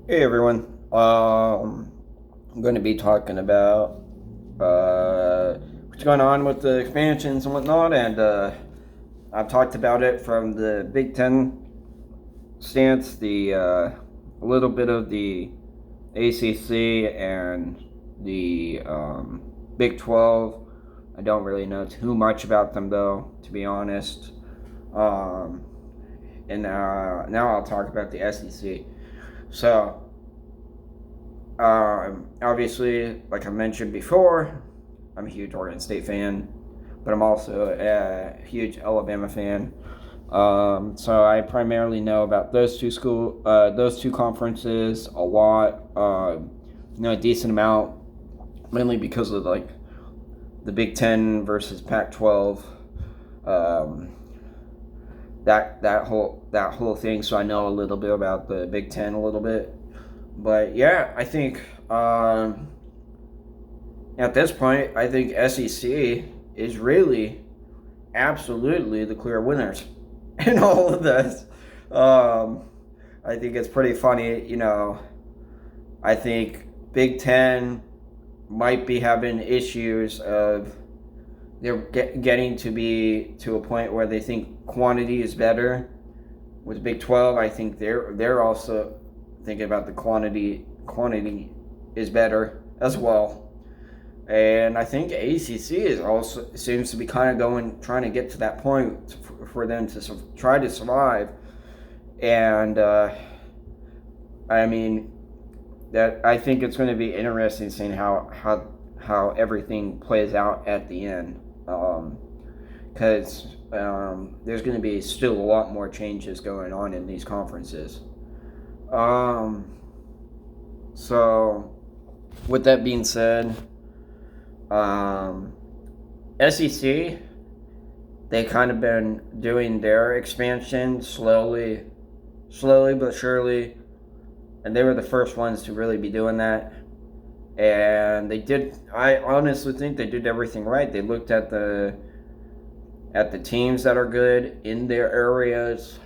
Hey everyone. I'm going to be talking about what's going on with the expansions and whatnot, and I've talked about it from the Big Ten stance, the a little bit of the ACC and the Big 12. I don't really know too much about them though, to be honest. Um, and now I'll talk about the SEC. So obviously, like I mentioned before, I'm a huge Oregon State fan, but I'm also a huge Alabama fan. So I primarily know about those two conferences a lot. A decent amount, mainly because of like the Big Ten versus Pac-12. Um, that whole thing. So I know a little bit about the Big Ten a little bit. But yeah, I think at this point, I think SEC is really absolutely the clear winners in all of this. Um, I think it's pretty funny, I think Big Ten might be having issues of they're getting to be to a point where they think quantity is better. With Big 12, I think they're also thinking about the quantity is better as well. And I think ACC is also seems to be kind of trying to get to that point for them to try to survive. And I mean, that I think it's going to be interesting seeing how everything plays out at the end, because there's going to be still a lot more changes going on in these conferences. Um, so, with that being said, um, SEC, they kind of been doing their expansion slowly but surely, and they were the first ones to really be doing that. And they did. I honestly think they did everything right. They looked at the teams that are good in their areas.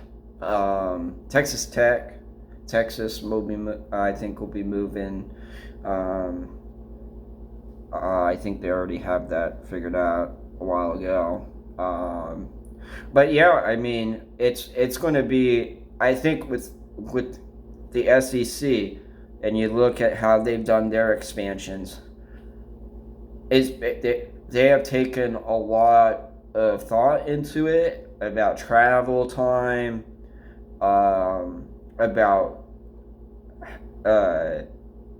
Texas Tech, Texas will be. I think will be moving. Um, I think they already have that figured out a while ago. But yeah, I mean, it's going to be. I think with the SEC, and you look at how they've done their expansions, they have taken a lot of thought into it about travel time, about uh,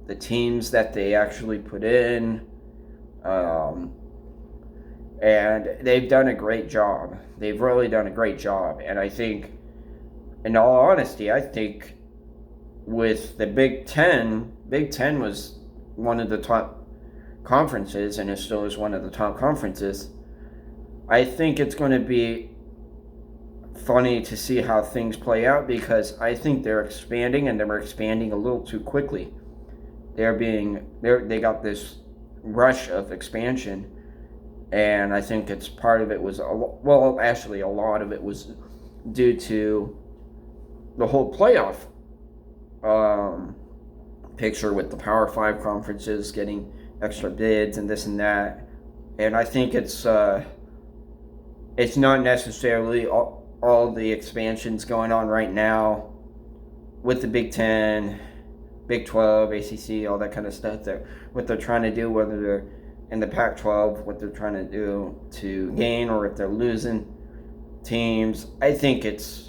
the teams that they actually put in, um, and they've done a great job. They've really done a great job, and I think, in all honesty, I think with the Big Ten was one of the top conferences, and it still is one of the top conferences. I think it's going to be funny to see how things play out because I think they're expanding and they're expanding a little too quickly. They got this rush of expansion, and I think it's part of it was actually a lot of it was due to the whole playoff picture with the Power Five conferences getting extra bids and this and that, and I think it's not necessarily all the expansions going on right now with the Big Ten, Big 12, ACC, all that kind of stuff. That what they're trying to do, whether they're in the Pac-12, what they're trying to do to gain, or if they're losing teams. I think it's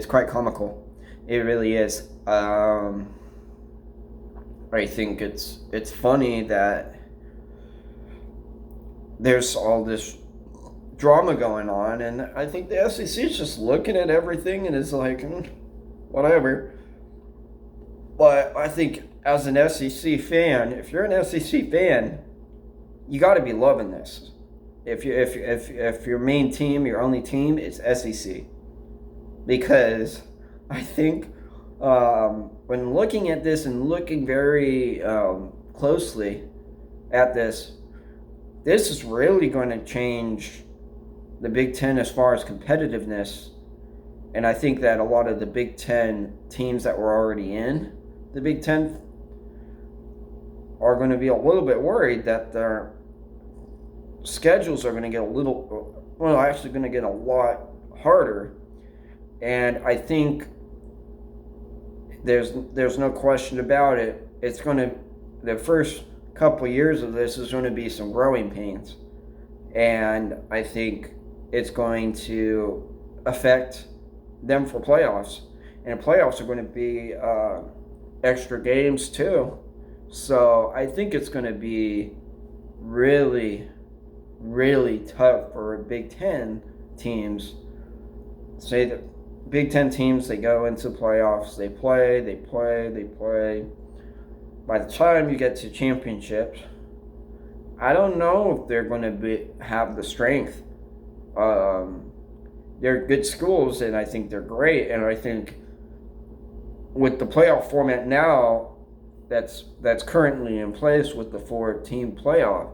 quite comical. It really is. I think it's funny that there's all this drama going on, and I think the SEC is just looking at everything and is like, whatever. But I think as an SEC fan, if you're an SEC fan, you got to be loving this. If your main team, your only team is SEC, because I think when looking at this and looking very closely at this, this is really going to change the Big Ten as far as competitiveness. And I think that a lot of the Big Ten teams that were already in the Big Ten are going to be a little bit worried that their schedules are going to get actually going to get a lot harder. And I think there's no question about it. The first couple of years of this is going to be some growing pains. And I think it's going to affect them for playoffs. And playoffs are going to be extra games too. So I think it's going to be really, really tough for Big Ten teams. Say that Big Ten teams, they go into playoffs, they play. By the time you get to championships, I don't know if they're going to have the strength. They're good schools, and I think they're great. And I think with the playoff format now, that's currently in place with the 4-team playoff,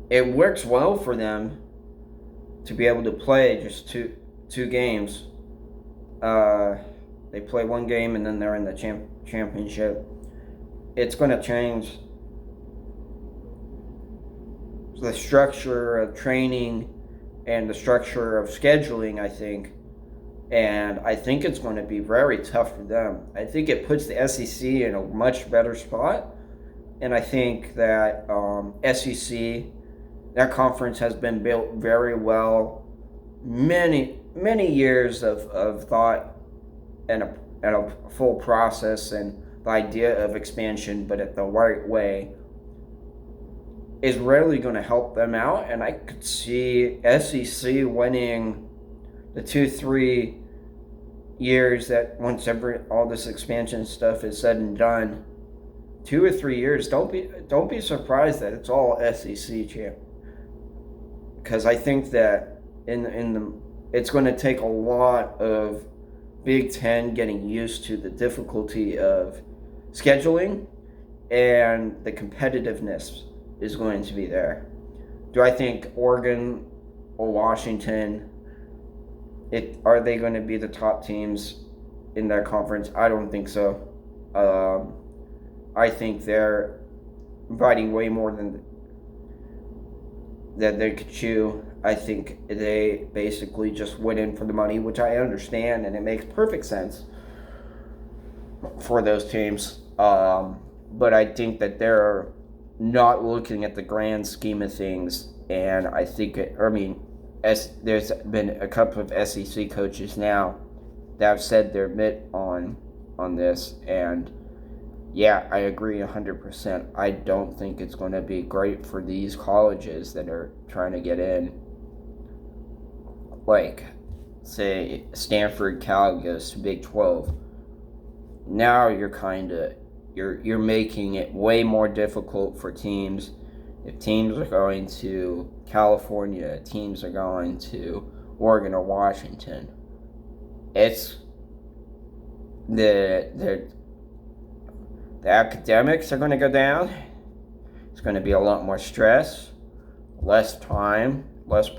it works well for them to be able to play just two games. They play one game and then they're in the championship. It's going to change the structure of training and the structure of scheduling, I think. And I think it's going to be very tough for them. I think it puts the SEC in a much better spot. And I think that SEC, that conference has been built very well. Many years of thought and a full process and the idea of expansion, but at the right way, is really going to help them out. And I could see SEC winning the 2-3 years that once all this expansion stuff is said and done, 2 or 3 years. Don't be surprised that it's all SEC champ, because I think that it's going to take a lot of Big Ten getting used to the difficulty of scheduling, and the competitiveness is going to be there. Do I think Oregon or Washington, are they going to be the top teams in that conference? I don't think so. I think they're providing way more than that they could chew. I think they basically just went in for the money, which I understand, and it makes perfect sense for those teams. But I think that they're not looking at the grand scheme of things, and I think there's been a couple of SEC coaches now that have said their bit on this, and yeah, I agree 100%. I don't think it's going to be great for these colleges that are trying to get in. Like, say, Stanford, Cal goes to Big 12. Now you're making it way more difficult for teams. If teams are going to California, teams are going to Oregon or Washington, it's the academics are going to go down. It's going to be a lot more stress, less time, less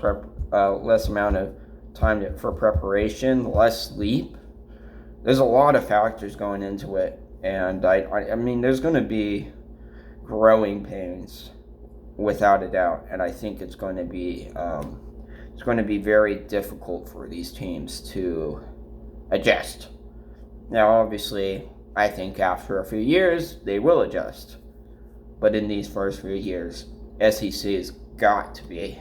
amount of time for preparation, less sleep. There's a lot of factors going into it, and I mean, there's going to be growing pains, without a doubt, and I think it's going to be very difficult for these teams to adjust. Now, obviously, I think after a few years they will adjust, but in these first few years, SEC has got to be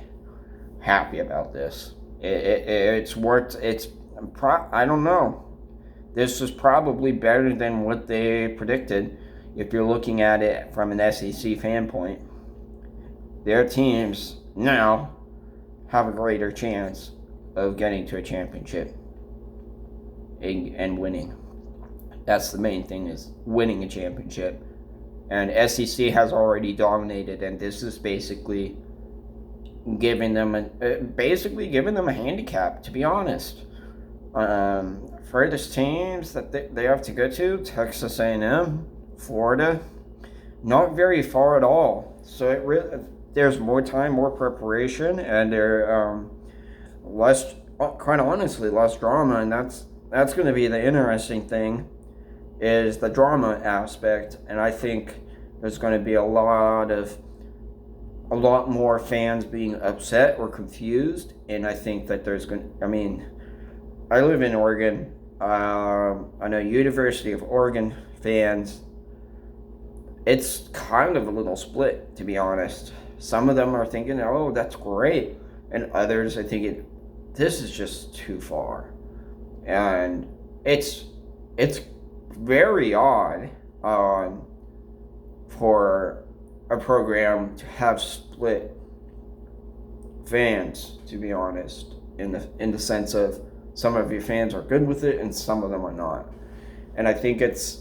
happy about this. It's worked. I don't know. This is probably better than what they predicted. If you're looking at it from an SEC fan point, their teams now have a greater chance of getting to a championship and winning. That's the main thing, is winning a championship. And SEC has already dominated, and this is basically giving them a handicap, to be honest. Furthest teams that they have to go to, Texas A&M, Florida, not very far at all. So there's more time, more preparation, and less drama, and that's going to be the interesting thing, is the drama aspect, and I think there's going to be a lot more fans being upset or confused, and I think that I live in Oregon. I know University of Oregon fans, it's kind of a little split, to be honest. Some of them are thinking, oh, that's great, and others are thinking, this is just too far. And it's very odd for a program to have split fans, to be honest, in the sense of some of your fans are good with it and some of them are not. And I think there's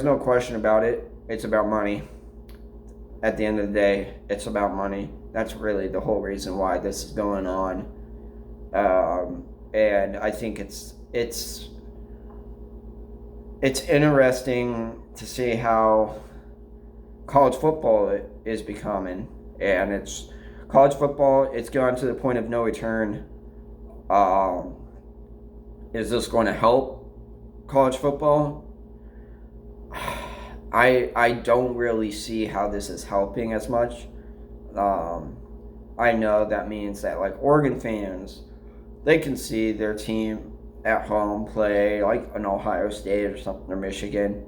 no question about it. It's about money. At the end of the day, it's about money. That's really the whole reason why this is going on. And I think it's interesting to see how college football is becoming, and college football. It's gone to the point of no return. Is this going to help college football? I don't really see how this is helping as much. I know that means that, like, Oregon fans, they can see their team at home play like an Ohio State or something, or Michigan,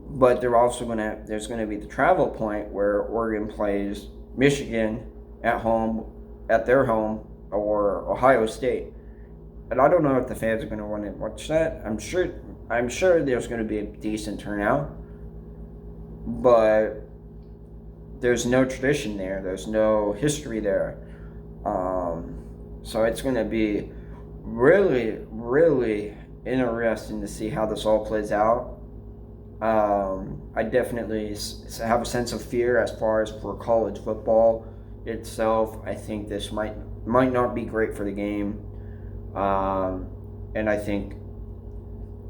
but there's going to be the travel point where Oregon plays Michigan at home, at their home, or Ohio State. And I don't know if the fans are going to want to watch that. I'm sure there's going to be a decent turnout, but there's no tradition there. There's no history there. So it's going to be really, really interesting to see how this all plays out. I definitely have a sense of fear as far as for college football itself. I think this might not be great for the game. And I think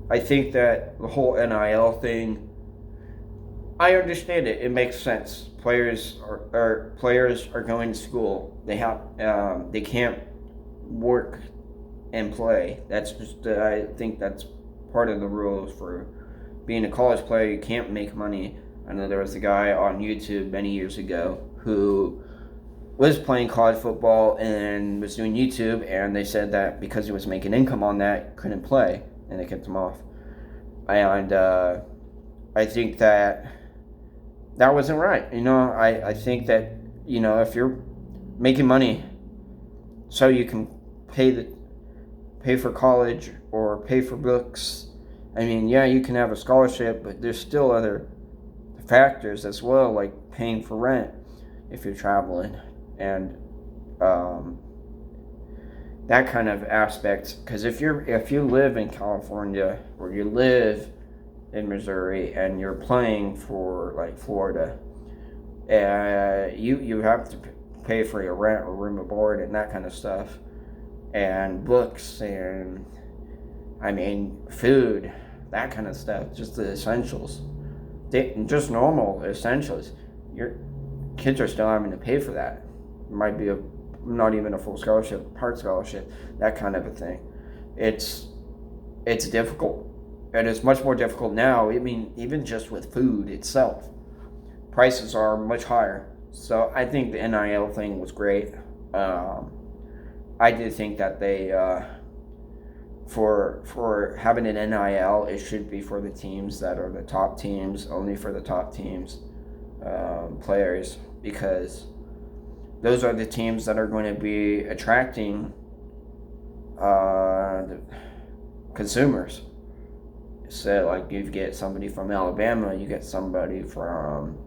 that the whole NIL thing, I understand it. It makes sense. Players are going to school. They can't work and play. I think that's part of the rules for being a college player. You can't make money. I know there was a guy on YouTube many years ago who was playing college football and was doing YouTube, and they said that because he was making income on that, couldn't play, and they kept him off. And I think that wasn't right. I think that, if you're making money so you can pay for college or pay for books, you can have a scholarship, but there's still other factors as well, like paying for rent if you're traveling, and that kind of aspect. Because if you live in California or you live in Missouri and you're playing for, like, Florida, you have to pay for your rent or room and board and that kind of stuff, and books, and food, that kind of stuff, just the essentials, just normal essentials. Your kids are still having to pay for that. It might be not even a full scholarship, part scholarship, that kind of a thing. It's difficult, and it's much more difficult now. Even just with food itself, prices are much higher. So I think the NIL thing was great. I do think that they, for having an NIL, it should be for the teams that are the top teams, only for the top teams, players, because those are the teams that are going to be attracting the consumers. So, like, you get somebody from Alabama, you get somebody from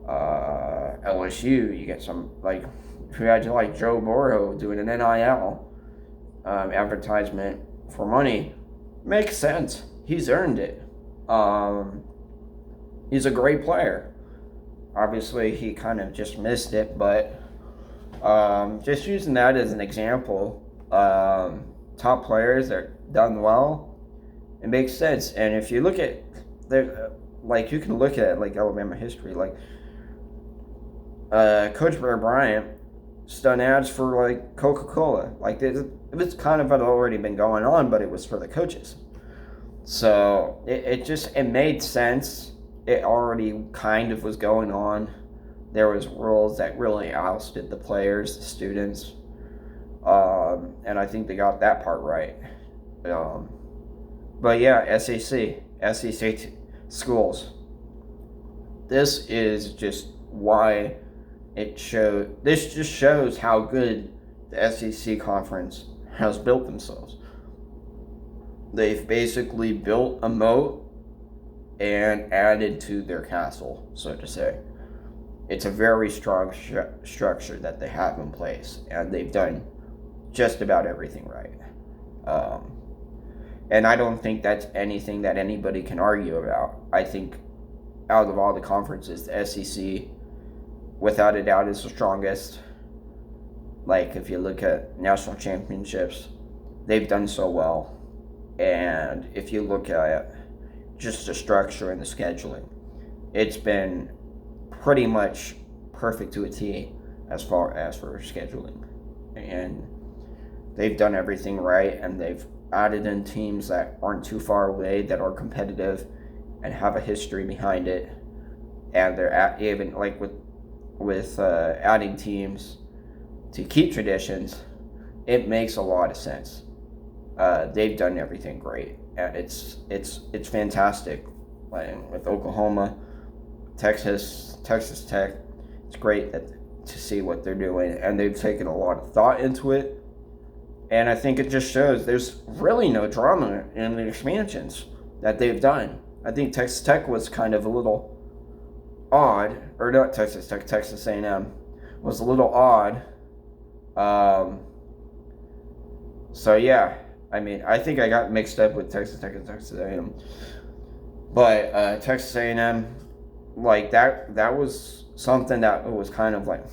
LSU, you get some, like, if you had, like, Joe Burrow doing an NIL advertisement for money, makes sense. He's earned it. He's a great player. Obviously, he kind of just missed it, but just using that as an example, top players that are done well, it makes sense. And if you look at, you can look at, like, Alabama history, like, Coach Bear Bryant done ads for like Coca-Cola. Like it's kind of had already been going on, but it was for the coaches. So it made sense. It already kind of was going on. There was rules that really ousted the players, the students, and I think they got that part right. But yeah, SEC schools. This is just why this just shows how good the SEC conference has built themselves. They've basically built a moat and added to their castle, so to say. It's a very strong structure that they have in place, and they've done just about everything right. And I don't think that's anything that anybody can argue about. I think out of all the conferences, the SEC, without a doubt, is the strongest. Like, if you look at national championships, they've done so well. And if you look at just the structure and the scheduling, it's been pretty much perfect to a T as far as for scheduling. And they've done everything right, and they've added in teams that aren't too far away, that are competitive and have a history behind it. And they're even like with adding teams to keep traditions, it makes a lot of sense. They've done everything great, and it's fantastic. Like with Oklahoma, Texas Tech, it's great to see what they're doing, and they've taken a lot of thought into it. And I think it just shows there's really no drama in the expansions that they've done. I think Texas Tech was kind of a little odd, or not Texas Tech, Texas A&M was a little odd. So yeah, I mean, I think I got mixed up with Texas Tech and Texas A&M. But Texas A&M, like that was something that was kind of like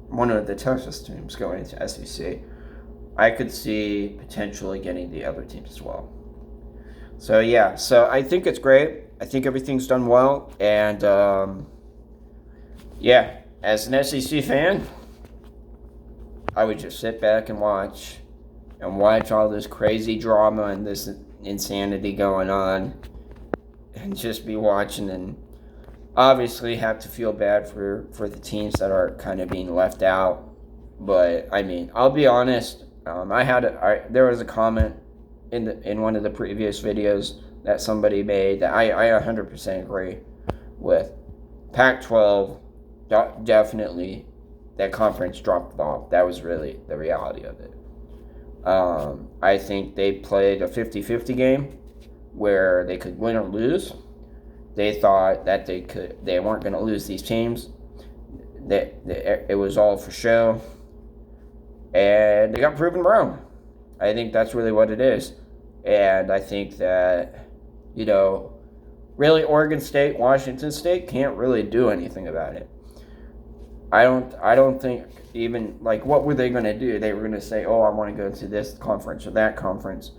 one of the Texas teams going into SEC. I could see potentially getting the other teams as well. So yeah, so I think it's great. I think everything's done well, and yeah, as an SEC fan, I would just sit back and watch all this crazy drama and this insanity going on, and just be watching, and obviously have to feel bad for the teams that are kind of being left out. But I mean, I'll be honest. There was a comment in one of the previous videos that somebody made that I 100% agree with. Pac-12, definitely, that conference dropped the ball. That was really the reality of it. I think they played a 50-50 game where they could win or lose. They thought that they weren't going to lose these teams. That it was all for show. And they got proven wrong. I think that's really what it is. And I think that, really Oregon State, Washington State can't really do anything about it. I don't think even, like, what were they going to do? They were going to say, oh, I want to go to this conference or that conference.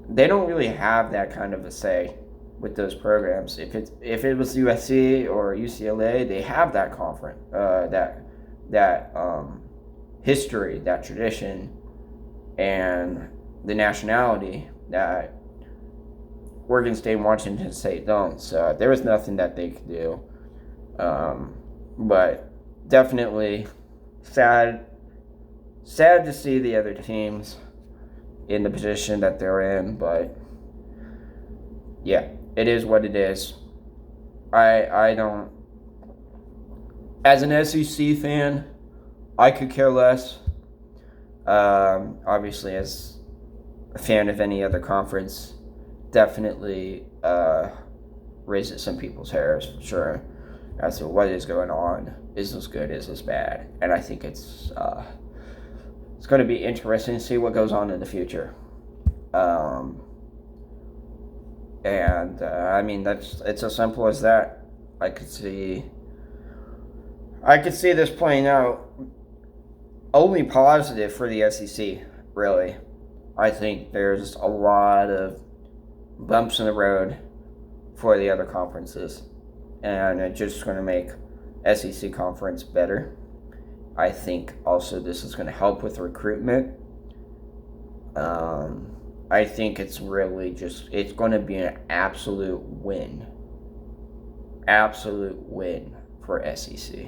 They don't really have that kind of a say with those programs. If it was USC or UCLA, they have that conference, that history, that tradition, and the nationality that Oregon State and Washington State don't. So there was nothing that they could do. But definitely sad to see the other teams in the position that they're in. But yeah, it is what it is. I don't, as an SEC fan, I could care less. Obviously, as a fan of any other conference, definitely raises some people's hairs, for sure, as to what is going on. Is this good? Is this bad? And I think it's going to be interesting to see what goes on in the future. I mean, it's as simple as that. I could see this playing out only positive for the SEC, really. I think there's a lot of bumps in the road for the other conferences, and it's just going to make SEC conference better. I think also this is going to help with recruitment. I think it's really it's going to be an absolute win. Absolute win for SEC.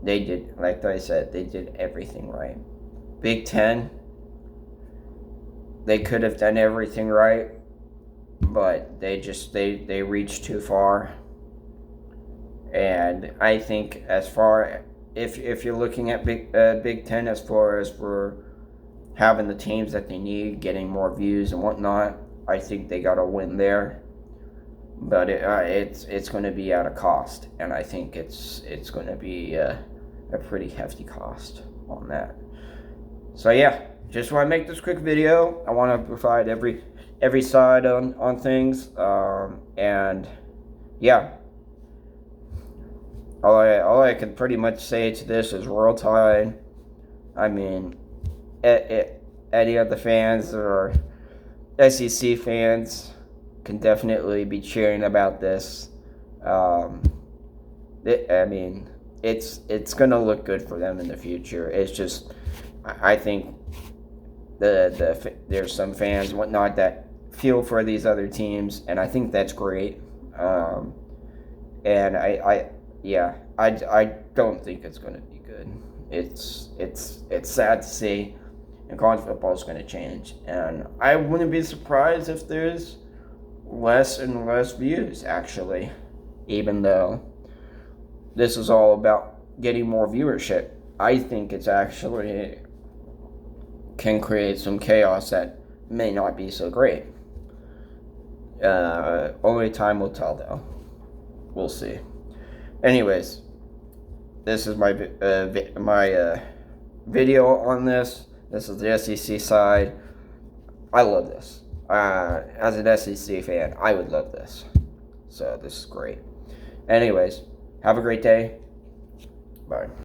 They did, like I said, they did everything right. Big Ten, they could have done everything right, but they reached too far. And I think if you're looking at Big Ten as far as for having the teams that they need, getting more views and whatnot, I think they got a win there. But it's going to be at a cost, and I think it's going to be a pretty hefty cost on that. So yeah, just want to make this quick video. I want to provide every side on things, and yeah. All I can pretty much say to this is Roll Tide. I mean, any of the fans or SEC fans can definitely be cheering about this. I mean, it's gonna look good for them in the future. It's just, I think there's some fans and whatnot that feel for these other teams, and I think that's great. And I don't think it's going to be good. It's sad to see, and college football is going to change. And I wouldn't be surprised if there's less and less views, actually, even though this is all about getting more viewership. I think it's actually can create some chaos that may not be so great. Only time will tell, though. We'll see. Anyways, this is my video on this. This is the SEC side. I love this. As an SEC fan, I would love this. So this is great. Anyways, have a great day. Bye.